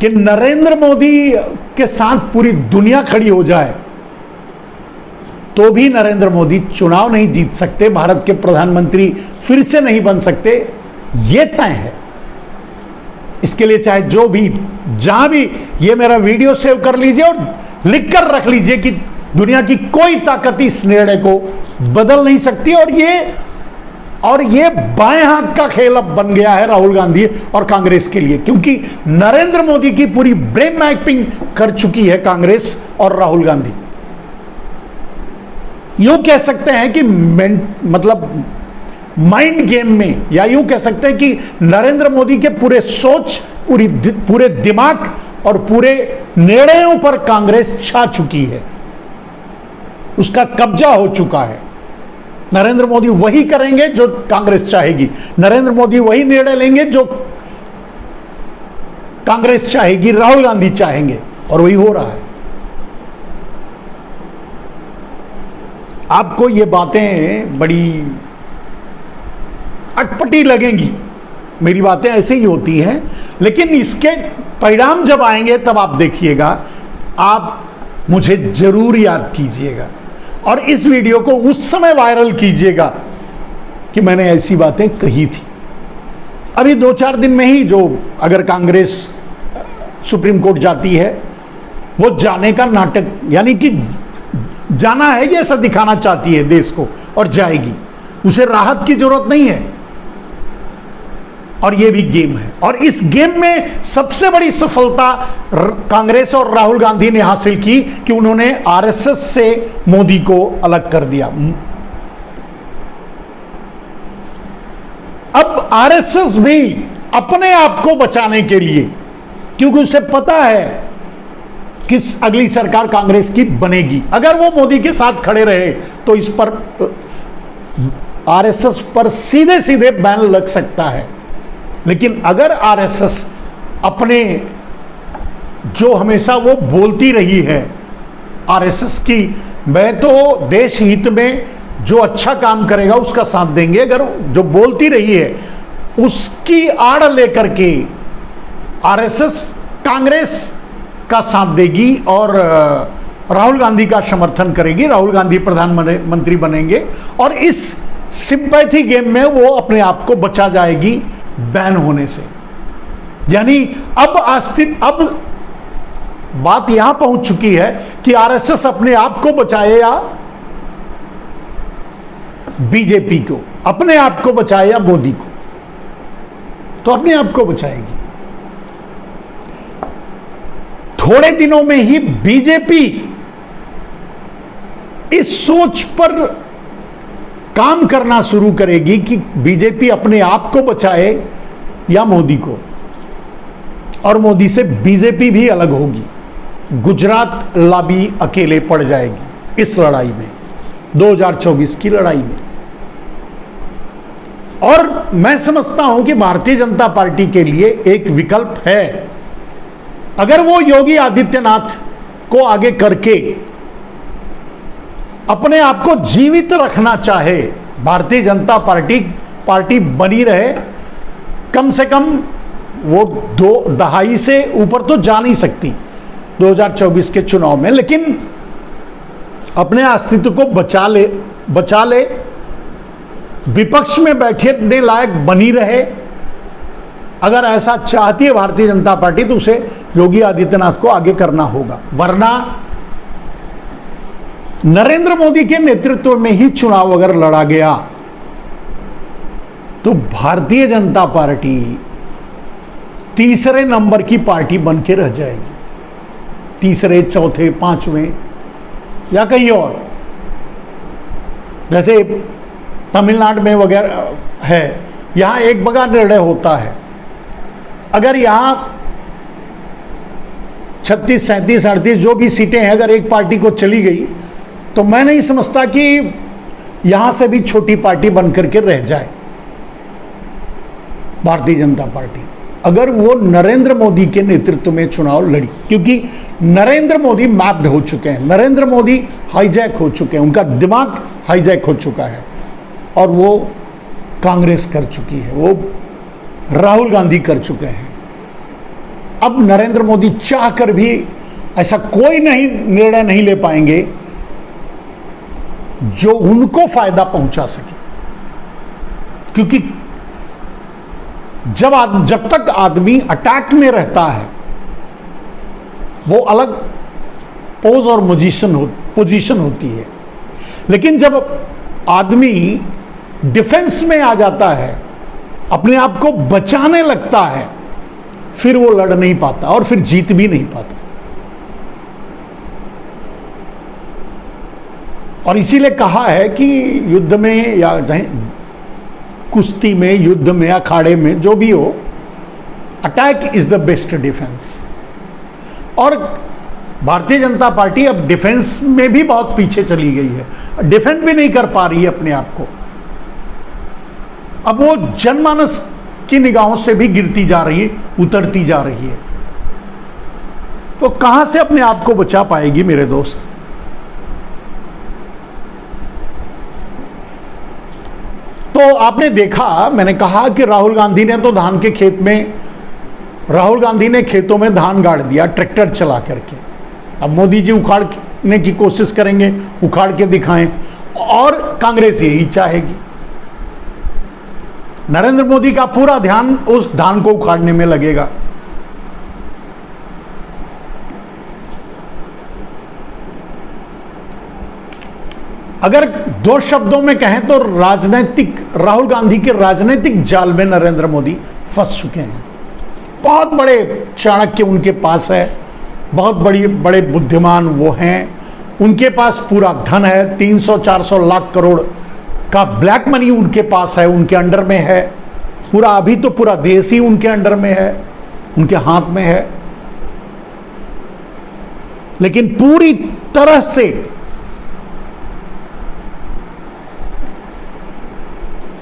कि नरेंद्र मोदी के साथ पूरी दुनिया खड़ी हो जाए तो भी नरेंद्र मोदी चुनाव नहीं जीत सकते, भारत के प्रधानमंत्री फिर से नहीं बन सकते, यह तय है। इसके लिए चाहे जो भी, जहां भी, ये मेरा वीडियो सेव कर लीजिए और लिख कर रख लीजिए कि दुनिया की कोई ताकत इस निर्णय को बदल नहीं सकती। और ये बाएं हाथ का खेल अब बन गया है राहुल गांधी और कांग्रेस के लिए, क्योंकि नरेंद्र मोदी की पूरी ब्रेन मैपिंग कर चुकी है कांग्रेस और राहुल गांधी। यूं कह सकते हैं कि मतलब माइंड गेम में, या यूं कह सकते हैं कि नरेंद्र मोदी के पूरे सोच, पूरे दिमाग और पूरे निर्णयों पर कांग्रेस छा चुकी है, उसका कब्जा हो चुका है। नरेंद्र मोदी वही करेंगे जो कांग्रेस चाहेगी, नरेंद्र मोदी वही निर्णय लेंगे जो कांग्रेस चाहेगी, राहुल गांधी चाहेंगे, और वही हो रहा है। आपको ये बातें बड़ी अटपटी लगेंगी, मेरी बातें ऐसे ही होती हैं, लेकिन इसके परिणाम जब आएंगे तब आप देखिएगा, आप मुझे जरूर याद कीजिएगा और इस वीडियो को उस समय वायरल कीजिएगा कि मैंने ऐसी बातें कही थी। अभी 2-4 दिन में ही जो अगर कांग्रेस सुप्रीम कोर्ट जाती है, वो जाने का नाटक, यानी कि जाना है ये ऐसा दिखाना चाहती है देश को, और जाएगी, उसे राहत की जरूरत नहीं है। और ये भी गेम है, और इस गेम में सबसे बड़ी सफलता कांग्रेस और राहुल गांधी ने हासिल की कि उन्होंने आरएसएस से मोदी को अलग कर दिया। अब आरएसएस भी अपने आप को बचाने के लिए, क्योंकि उसे पता है कि अगली सरकार कांग्रेस की बनेगी, अगर वो मोदी के साथ खड़े रहे तो इस पर आरएसएस पर सीधे सीधे बैन लग सकता है। लेकिन अगर आरएसएस अपने, जो हमेशा वो बोलती रही है आरएसएस की, मैं तो देश हित में जो अच्छा काम करेगा उसका साथ देंगे, अगर जो बोलती रही है उसकी आड़ लेकर के आरएसएस कांग्रेस का साथ देगी और राहुल गांधी का समर्थन करेगी, राहुल गांधी प्रधानमंत्री बनेंगे, और इस सिंपैथी गेम में वो अपने आप को बचा जाएगी बैन होने से। यानी अब बात यहां पहुंच चुकी है कि आरएसएस अपने आप को बचाए या बीजेपी को, अपने आप को बचाए या मोदी को, तो अपने आप को बचाएगी। थोड़े दिनों में ही बीजेपी इस सोच पर काम करना शुरू करेगी कि बीजेपी अपने आप को बचाए या मोदी को, और मोदी से बीजेपी भी अलग होगी। गुजरात लॉबी अकेले पड़ जाएगी इस लड़ाई में, 2024 की लड़ाई में। और मैं समझता हूं कि भारतीय जनता पार्टी के लिए एक विकल्प है, अगर वो योगी आदित्यनाथ को आगे करके अपने आप को जीवित रखना चाहे, भारतीय जनता पार्टी बनी रहे, कम से कम वो 2 दहाई से ऊपर तो जा नहीं सकती 2024 के चुनाव में, लेकिन अपने अस्तित्व को बचा ले, विपक्ष में बैठने लायक बनी रहे। अगर ऐसा चाहती है भारतीय जनता पार्टी तो उसे योगी आदित्यनाथ को आगे करना होगा, वरना नरेंद्र मोदी के नेतृत्व में ही चुनाव अगर लड़ा गया तो भारतीय जनता पार्टी तीसरे नंबर की पार्टी बन के रह जाएगी, तीसरे, चौथे, 5वें या कहीं और। जैसे तमिलनाडु में वगैरह है, यहां एक बड़ा निर्णय होता है, अगर यहां 36, 37, 38 जो भी सीटें हैं अगर एक पार्टी को चली गई तो मैं नहीं समझता कि यहां से भी छोटी पार्टी बनकर के रह जाए भारतीय जनता पार्टी, अगर वो नरेंद्र मोदी के नेतृत्व में चुनाव लड़ी, क्योंकि नरेंद्र मोदी मैप्ड हो चुके हैं, नरेंद्र मोदी हाईजैक हो चुके हैं, उनका दिमाग हाईजैक हो चुका है, और वो कांग्रेस कर चुकी है, वो राहुल गांधी कर चुके हैं। अब नरेंद्र मोदी चाहकर भी ऐसा कोई निर्णय नहीं ले पाएंगे जो उनको फायदा पहुंचा सके, क्योंकि जब तक आदमी अटैक में रहता है वो अलग पोज और पोजीशन होती है, लेकिन जब आदमी डिफेंस में आ जाता है, अपने आप को बचाने लगता है, फिर वो लड़ नहीं पाता और फिर जीत भी नहीं पाता। और इसीलिए कहा है कि युद्ध में या कुश्ती में, युद्ध में, अखाड़े में, जो भी हो, attack is the best defence. और भारतीय जनता पार्टी अब डिफेंस में भी बहुत पीछे चली गई है, डिफेंड भी नहीं कर पा रही है अपने आप को। अब वो जनमानस की निगाहों से भी गिरती जा रही है, उतरती जा रही है। तो कहां से अपने आप को बचा पाएगी मेरे दोस्त? तो आपने देखा, मैंने कहा कि राहुल गांधी ने तो धान के खेत में, राहुल गांधी ने खेतों में धान गाड़ दिया ट्रैक्टर चला करके। अब मोदी जी उखाड़ने की कोशिश करेंगे, उखाड़ के दिखाएं, और कांग्रेस यही चाहेगी। नरेंद्र मोदी का पूरा ध्यान उस धान को उखाड़ने में लगेगा। अगर दो शब्दों में कहें तो राहुल गांधी के राजनीतिक जाल में नरेंद्र मोदी फंस चुके हैं। बहुत बड़े चाणक्य उनके पास है, बहुत बड़े बुद्धिमान वो हैं, उनके पास पूरा धन है, 300-400 लाख करोड़ का ब्लैक मनी उनके पास है, उनके अंडर में है पूरा। अभी तो पूरा देश ही उनके अंडर में है, उनके हाथ में है। लेकिन पूरी तरह से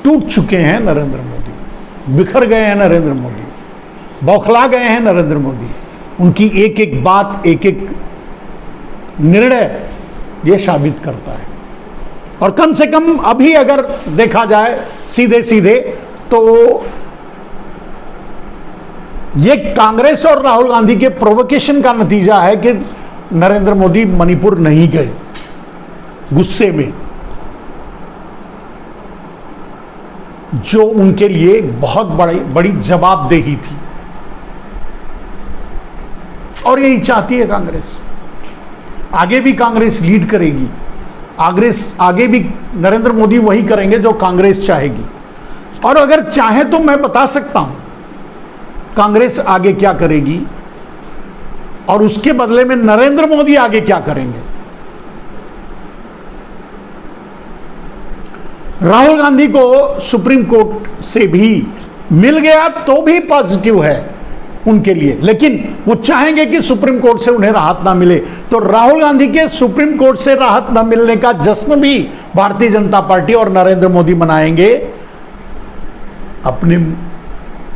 टूट चुके हैं नरेंद्र मोदी, बिखर गए हैं नरेंद्र मोदी, बौखला गए हैं नरेंद्र मोदी। उनकी एक एक बात, एक एक निर्णय ये साबित करता है। और कम से कम अभी अगर देखा जाए सीधे सीधे, तो ये कांग्रेस और राहुल गांधी के प्रोवोकेशन का नतीजा है कि नरेंद्र मोदी मणिपुर नहीं गए गुस्से में, जो उनके लिए बहुत बड़ी जवाबदेही थी। और यही चाहती है कांग्रेस। आगे भी कांग्रेस लीड करेगी, आगे भी नरेंद्र मोदी वही करेंगे जो कांग्रेस चाहेगी। और अगर चाहे तो मैं बता सकता हूं कांग्रेस आगे क्या करेगी और उसके बदले में नरेंद्र मोदी आगे क्या करेंगे। राहुल गांधी को सुप्रीम कोर्ट से भी मिल गया तो भी पॉजिटिव है उनके लिए, लेकिन वो चाहेंगे कि सुप्रीम कोर्ट से उन्हें राहत ना मिले। तो राहुल गांधी के सुप्रीम कोर्ट से राहत ना मिलने का जश्न भी भारतीय जनता पार्टी और नरेंद्र मोदी मनाएंगे,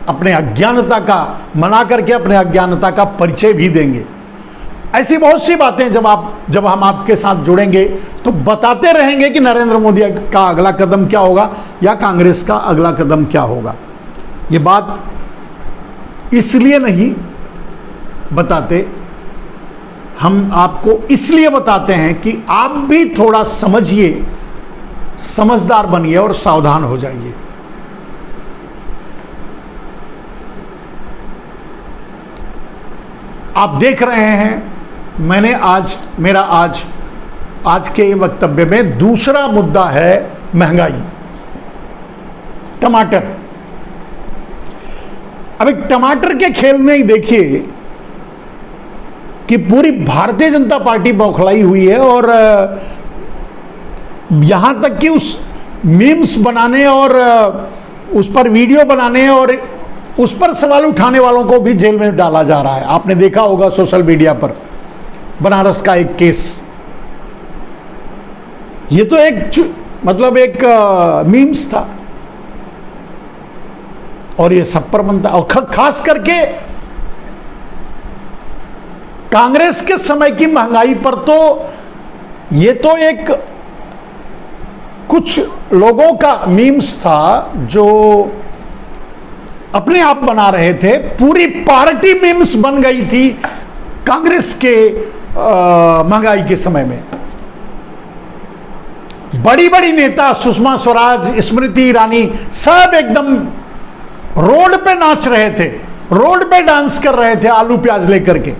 अपने अज्ञानता का मना करके अपने अज्ञानता का परिचय भी देंगे। ऐसी बहुत सी बातें जब हम आपके साथ जुड़ेंगे तो बताते रहेंगे कि नरेंद्र मोदी का अगला कदम क्या होगा या कांग्रेस का अगला कदम क्या होगा। ये बात इसलिए नहीं बताते, हम आपको इसलिए बताते हैं कि आप भी थोड़ा समझिए, समझदार बनिए और सावधान हो जाइए। आप देख रहे हैं, मैंने आज के वक्तव्य में दूसरा मुद्दा है महंगाई, टमाटर। अब एक टमाटर के खेल में ही देखिए कि पूरी भारतीय जनता पार्टी बौखलाई हुई है, और यहां तक कि उस मीम्स बनाने और उस पर वीडियो बनाने और उस पर सवाल उठाने वालों को भी जेल में डाला जा रहा है। आपने देखा होगा सोशल मीडिया पर बनारस का एक केस। ये तो एक मीम्स था और ये सब पर बनता। और खास करके कांग्रेस के समय की महंगाई पर तो ये तो एक कुछ लोगों का मीम्स था जो अपने आप बना रहे थे, पूरी पार्टी मीम्स बन गई थी कांग्रेस के महंगाई के समय में। बड़ी बड़ी नेता सुषमा स्वराज, स्मृति ईरानी सब एकदम रोड पे नाच रहे थे, रोड पे डांस कर रहे थे आलू प्याज लेकर के।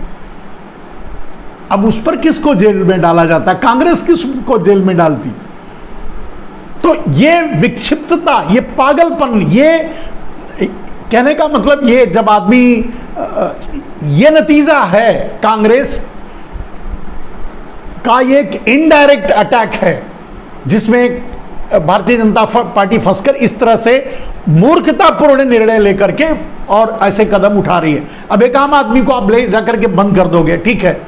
अब उस पर किसको जेल में डाला जाता? कांग्रेस किसको जेल में डालती? तो ये विक्षिप्तता, ये पागलपन, ये कहने का मतलब ये जब आदमी ये नतीजा है कांग्रेस का, ये एक इनडायरेक्ट अटैक है जिसमें भारतीय जनता पार्टी फंसकर इस तरह से मूर्खतापूर्ण निर्णय लेकर के और ऐसे कदम उठा रही है। अब एक आम आदमी को आप ले जाकर के बंद कर दोगे, ठीक है,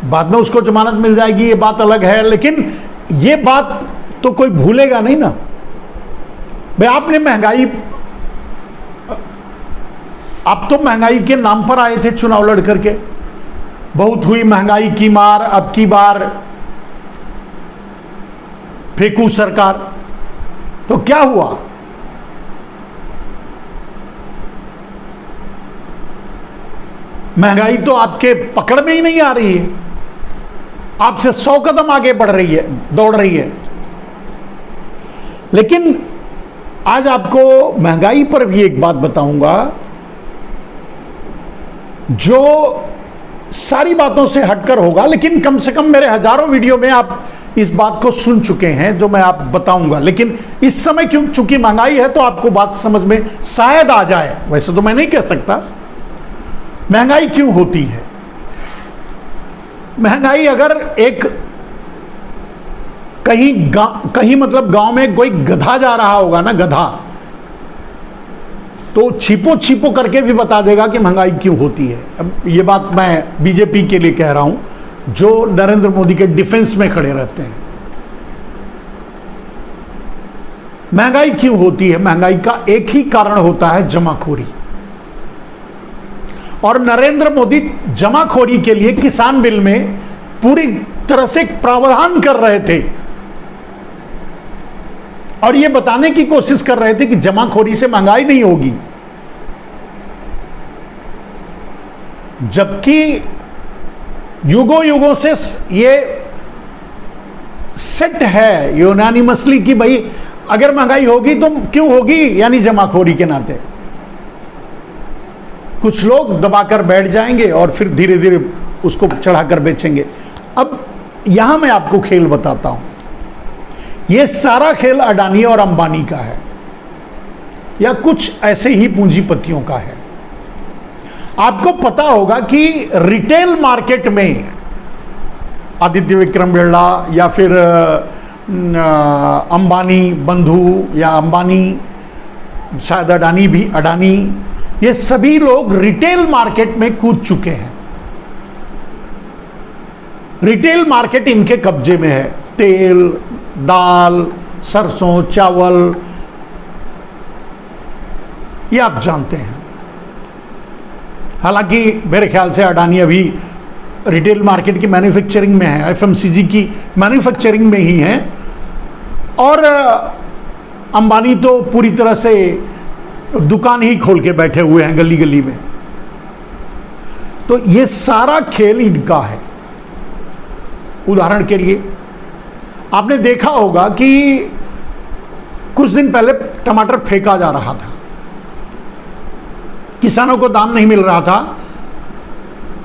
बाद में उसको जमानत मिल जाएगी, ये बात अलग है, लेकिन ये बात तो कोई भूलेगा नहीं ना भाई। आपने महंगाई, आप तो महंगाई के नाम पर आए थे चुनाव लड़ करके, बहुत हुई महंगाई की मार, अब की बार फेंकू सरकार। तो क्या हुआ? महंगाई तो आपके पकड़ में ही नहीं आ रही है, आपसे 100 कदम आगे बढ़ रही है, दौड़ रही है। लेकिन आज आपको महंगाई पर भी एक बात बताऊंगा जो सारी बातों से हटकर होगा, लेकिन कम से कम मेरे हजारों वीडियो में आप इस बात को सुन चुके हैं जो मैं आप बताऊंगा। लेकिन इस समय क्यों, चूंकि महंगाई है तो आपको बात समझ में शायद आ जाए, वैसे तो मैं नहीं कह सकता। महंगाई क्यों होती है? महंगाई अगर एक कहीं मतलब गांव में कोई गधा जा रहा होगा ना, गधा, तो छिपो छिपो करके भी बता देगा कि महंगाई क्यों होती है। अब ये बात मैं बीजेपी के लिए कह रहा हूं जो नरेंद्र मोदी के डिफेंस में खड़े रहते हैं। महंगाई क्यों होती है? महंगाई का एक ही कारण होता है, जमाखोरी। और नरेंद्र मोदी जमाखोरी के लिए किसान बिल में पूरी तरह से प्रावधान कर रहे थे और यह बताने की कोशिश कर रहे थे कि जमाखोरी से महंगाई नहीं होगी, जबकि युगों युगों से ये सेट है यूनानिमसली कि भाई अगर महंगाई होगी तो क्यों होगी, यानी जमाखोरी के नाते कुछ लोग दबाकर बैठ जाएंगे और फिर धीरे धीरे उसको चढ़ाकर बेचेंगे। अब यहां मैं आपको खेल बताता हूं, यह सारा खेल अडानी और अंबानी का है या कुछ ऐसे ही पूंजीपतियों का है। आपको पता होगा कि रिटेल मार्केट में आदित्य विक्रम बिरला या फिर अंबानी बंधु या अंबानी, शायद अडानी भी, अडानी, ये सभी लोग रिटेल मार्केट में कूद चुके हैं। रिटेल मार्केट इनके कब्जे में है। तेल, दाल, सरसों, चावल, ये आप जानते हैं। हालांकि मेरे ख्याल से अडानी अभी रिटेल मार्केट की मैन्युफैक्चरिंग में है, एफएमसीजी की मैन्युफैक्चरिंग में ही है, और अंबानी तो पूरी तरह से दुकान ही खोल के बैठे हुए हैं गली गली में। तो ये सारा खेल इनका है। उदाहरण के लिए आपने देखा होगा कि कुछ दिन पहले टमाटर फेंका जा रहा था, किसानों को दाम नहीं मिल रहा था,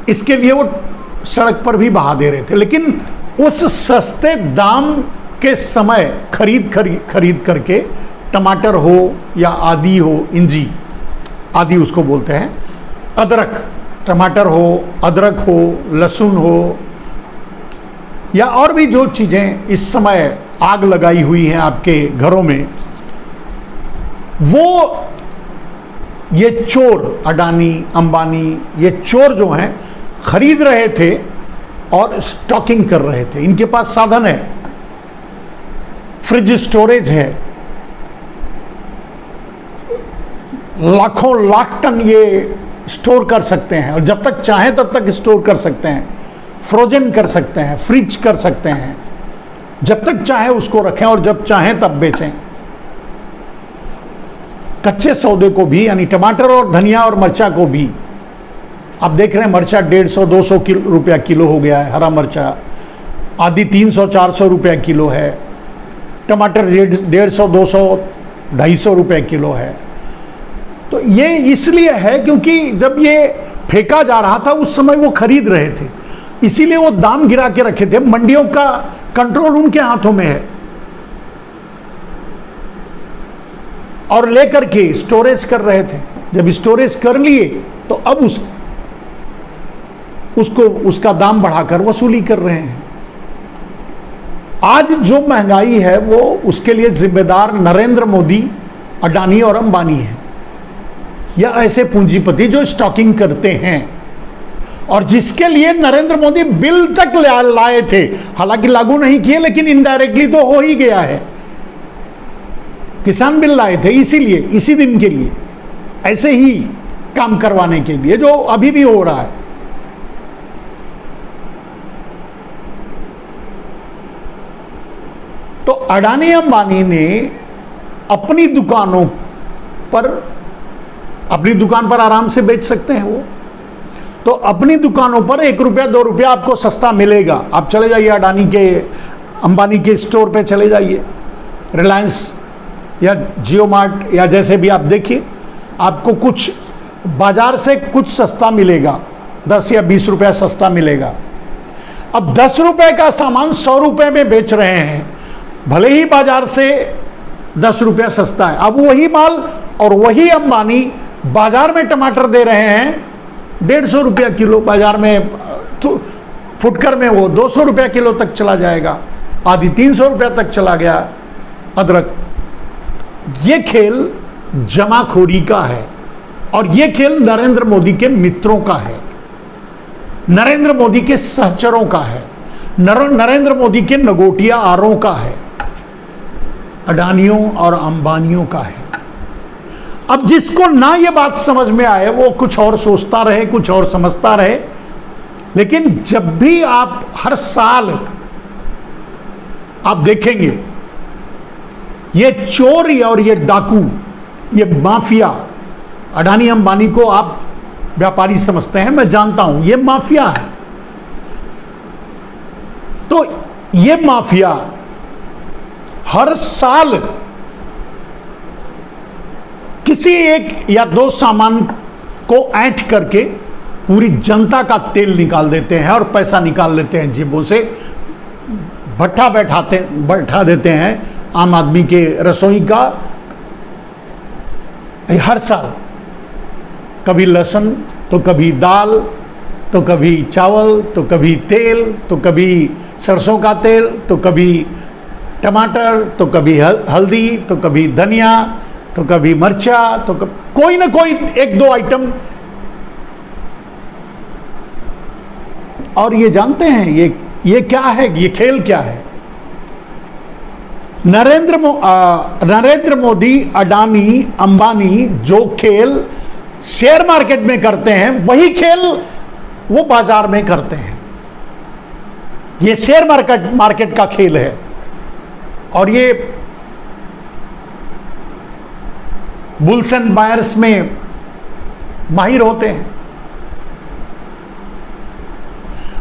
इसके लिए वो सड़क पर भी बहा दे रहे थे। लेकिन उस सस्ते दाम के समय खरीद करके टमाटर हो या आदि हो, इंजी आदि उसको बोलते हैं, अदरक, टमाटर हो, अदरक हो, लहसुन हो, या और भी जो चीज़ें इस समय आग लगाई हुई हैं आपके घरों में, वो ये चोर अडानी, अंबानी, ये चोर जो हैं खरीद रहे थे और स्टॉकिंग कर रहे थे। इनके पास साधन है, फ्रिज स्टोरेज है, लाखों लाख टन ये स्टोर कर सकते हैं और जब तक चाहें तब तक स्टोर कर सकते हैं, फ्रोजन कर सकते हैं, फ्रिज कर सकते हैं, जब तक चाहे उसको रखें और जब चाहें तब बेचें। कच्चे सौदे को भी, यानी टमाटर और धनिया और मिर्चा को भी, आप देख रहे हैं मर्चा 150-200 रुपया किलो हो गया है, हरा मर्चा आदि 300-400 रुपया किलो है, टमाटर 150-200-250 रुपये किलो है। तो ये इसलिए है क्योंकि जब ये फेंका जा रहा था उस समय वो खरीद रहे थे, इसीलिए वो दाम गिरा के रखे थे। मंडियों का कंट्रोल उनके हाथों में है और लेकर के स्टोरेज कर रहे थे। जब स्टोरेज कर लिए तो अब उसको उसका दाम बढ़ाकर वसूली कर रहे हैं। आज जो महंगाई है वो उसके लिए जिम्मेदार नरेंद्र मोदी, अडानी और अंबानी है, या ऐसे पूंजीपति जो स्टॉकिंग करते हैं और जिसके लिए नरेंद्र मोदी बिल तक लाए थे, हालांकि लागू नहीं किए लेकिन इनडायरेक्टली तो हो ही गया है। किसान बिल लाए थे इसीलिए, इसी दिन के लिए, ऐसे ही काम करवाने के लिए, जो अभी भी हो रहा है। तो अडानी अंबानी ने अपनी दुकानों पर, अपनी दुकान पर आराम से बेच सकते हैं वो, तो अपनी दुकानों पर 1 रुपया 2 रुपया आपको सस्ता मिलेगा। आप चले जाइए अडानी के, अंबानी के स्टोर पे चले जाइए, रिलायंस या जियो मार्ट या जैसे भी आप देखिए, आपको कुछ बाजार से कुछ सस्ता मिलेगा, 10 या 20 रुपया सस्ता मिलेगा। अब 10 रुपए का सामान 100 रुपए में बेच रहे हैं, भले ही बाजार से 10 रुपया सस्ता है। अब वही माल और वही अंबानी बाजार में टमाटर दे रहे हैं 150 रुपया किलो, बाजार में तो फुटकर में वो 200 रुपया किलो तक चला जाएगा, आदि 300 रुपया तक चला गया अदरक। ये खेल जमाखोरी का है और ये खेल नरेंद्र मोदी के मित्रों का है, नरेंद्र मोदी के सहचरों का है, नरेंद्र मोदी के नगोटिया आरों का है, अडानियों और अंबानियों का है। अब जिसको ना ये बात समझ में आए वो कुछ और सोचता रहे, कुछ और समझता रहे, लेकिन जब भी आप हर साल आप देखेंगे ये चोर और ये डाकू, ये माफिया, अडानी अंबानी को आप व्यापारी समझते हैं, मैं जानता हूं ये माफिया है। तो ये माफिया हर साल किसी 1 या 2 सामान को ऐंठ करके पूरी जनता का तेल निकाल देते हैं और पैसा निकाल लेते हैं जेबों से, भट्ठा बैठा देते हैं आम आदमी के रसोई का। हर साल कभी लहसुन, तो कभी दाल, तो कभी चावल, तो कभी तेल, तो कभी सरसों का तेल, तो कभी टमाटर, तो कभी हल्दी, तो कभी धनिया, तो कभी मिर्चा, तो कोई ना कोई 1-2 आइटम। और ये जानते हैं ये क्या है, ये खेल क्या है? नरेंद्र मोदी, अडानी, अंबानी जो खेल शेयर मार्केट में करते हैं वही खेल वो बाजार में करते हैं। ये शेयर मार्केट का खेल है और ये बुल्स एंड बायर्स में माहिर होते हैं।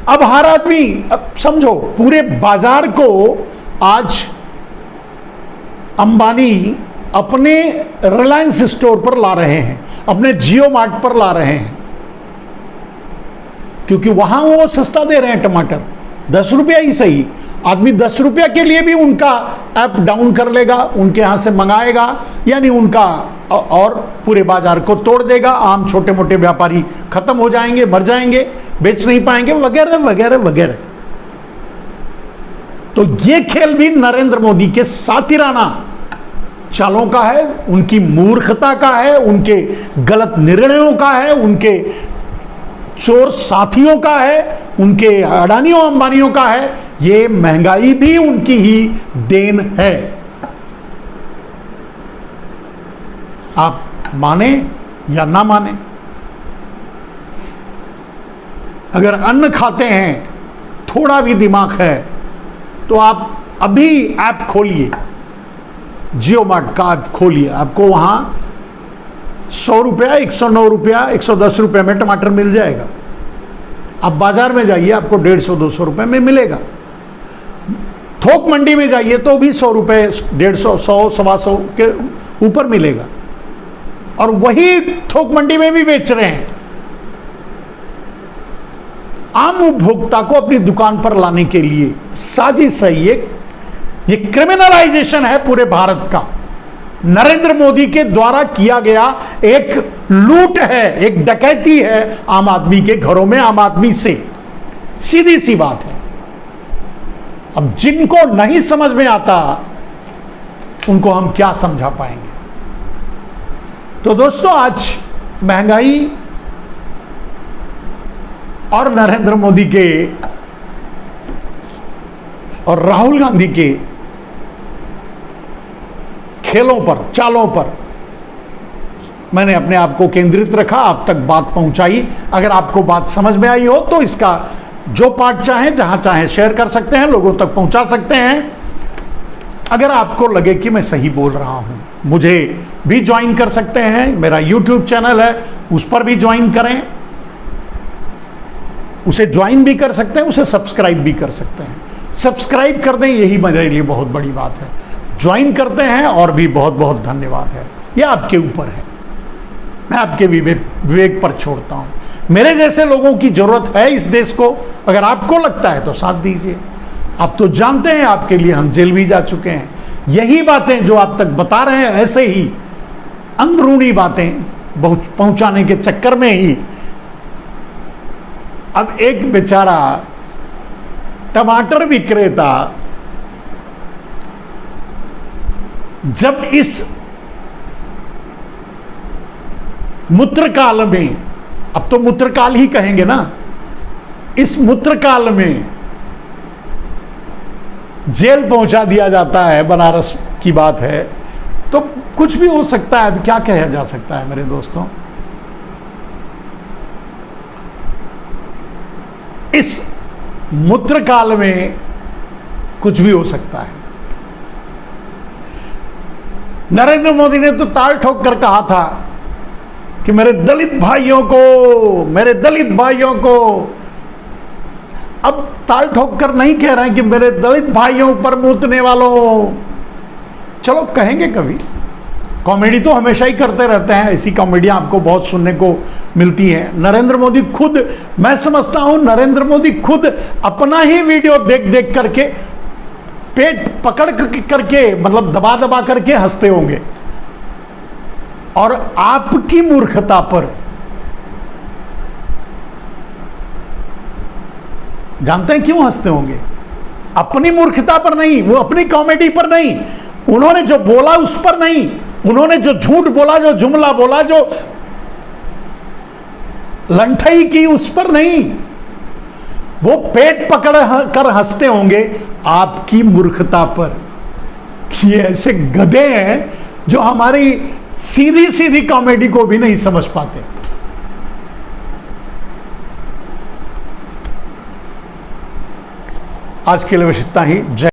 अब हर आदमी, अब समझो पूरे बाजार को आज अंबानी अपने रिलायंस स्टोर पर ला रहे हैं, अपने जियो मार्ट पर ला रहे हैं, क्योंकि वहां वो सस्ता दे रहे हैं टमाटर, 10 रुपया ही सही। आदमी 10 रुपया के लिए भी उनका ऐप डाउन कर लेगा, उनके यहाँ से मंगाएगा, यानी उनका, और पूरे बाजार को तोड़ देगा। आम छोटे मोटे व्यापारी खत्म हो जाएंगे, मर जाएंगे, बेच नहीं पाएंगे, वगैरह वगैरह वगैरह। तो ये खेल भी नरेंद्र मोदी के सातिराना चालों का है, उनकी मूर्खता का है, उनके गलत निर्णयों का है, उनके चोर साथियों का है, उनके अडानियों अंबानियों का है। ये महंगाई भी उनकी ही देन है। आप माने या ना माने, अगर अन्न खाते हैं, थोड़ा भी दिमाग है, तो आप अभी ऐप खोलिए, जियो मार्ट का ऐप खोलिए, आपको वहां 100 रुपया, 109 रुपया, 110 रुपये में टमाटर मिल जाएगा। आप बाजार में जाइए, आपको 150-200 रुपये में मिलेगा। थोक मंडी में जाइए तो भी 100 रुपये, 150, 100, 125 के ऊपर मिलेगा। और वही थोक मंडी में भी बेच रहे हैं। आम उपभोक्ता को अपनी दुकान पर लाने के लिए साजिश है ये क्रिमिनलाइजेशन है पूरे भारत का। नरेंद्र मोदी के द्वारा किया गया एक लूट है, एक डकैती है आम आदमी के घरों में, आम आदमी से। सीधी सी बात है। अब जिनको नहीं समझ में आता उनको हम क्या समझा पाएंगे। तो दोस्तों, आज महंगाई और नरेंद्र मोदी के और राहुल गांधी के खेलों पर, चालों पर मैंने अपने आप को केंद्रित रखा, आप तक बात पहुंचाई। अगर आपको बात समझ में आई हो तो इसका जो पार्ट चाहें, जहां चाहें शेयर कर सकते हैं, लोगों तक पहुंचा सकते हैं। अगर आपको लगे कि मैं सही बोल रहा हूं, मुझे भी ज्वाइन कर सकते हैं। मेरा यूट्यूब चैनल है, उस पर भी ज्वाइन करें। उसे ज्वाइन भी कर सकते हैं, उसे सब्सक्राइब भी कर सकते हैं। सब्सक्राइब कर दें, यही मेरे लिए बहुत बड़ी बात है। ज्वाइन करते हैं और भी बहुत बहुत धन्यवाद है। यह आपके ऊपर है, मैं आपके विवेक पर छोड़ता हूं। मेरे जैसे लोगों की जरूरत है इस देश को। अगर आपको लगता है तो साथ दीजिए। आप तो जानते हैं, आपके लिए हम जेल भी जा चुके हैं। यही बातें जो आप तक बता रहे हैं, ऐसे ही अंदरूनी बातें पहुंचाने के चक्कर में ही अब एक बेचारा टमाटर विक्रेता जब इस मूत्रकाल में, अब तो मूत्रकाल ही कहेंगे ना, इस मूत्रकाल में जेल पहुंचा दिया जाता है, बनारस की बात है, तो कुछ भी हो सकता है। अब क्या कहा जा सकता है मेरे दोस्तों। इस मूत्रकाल में कुछ भी हो सकता है। नरेंद्र मोदी ने तो ताल ठोक कर कहा था कि मेरे दलित भाइयों को, अब ताल ठोक कर नहीं कह रहे हैं कि मेरे दलित भाइयों पर मूतने वालों। चलो कहेंगे कभी, कॉमेडी तो हमेशा ही करते रहते हैं। ऐसी कॉमेडियां आपको बहुत सुनने को मिलती हैं। नरेंद्र मोदी खुद, मैं समझता हूं नरेंद्र मोदी खुद अपना ही वीडियो देख देख करके, पेट पकड़ करके, मतलब दबा दबा करके हंसते होंगे। और आपकी मूर्खता पर, जानते हैं क्यों हंसते होंगे? अपनी मूर्खता पर नहीं, वो अपनी कॉमेडी पर नहीं, उन्होंने जो बोला उस पर नहीं, उन्होंने जो झूठ बोला, जो जुमला बोला, जो लंठई की उस पर नहीं, वो पेट पकड़ कर हंसते होंगे आपकी मूर्खता पर। कि ऐसे गधे हैं जो हमारी सीधी सीधी कॉमेडी को भी नहीं समझ पाते। आज के लिए बस इतना ही। जय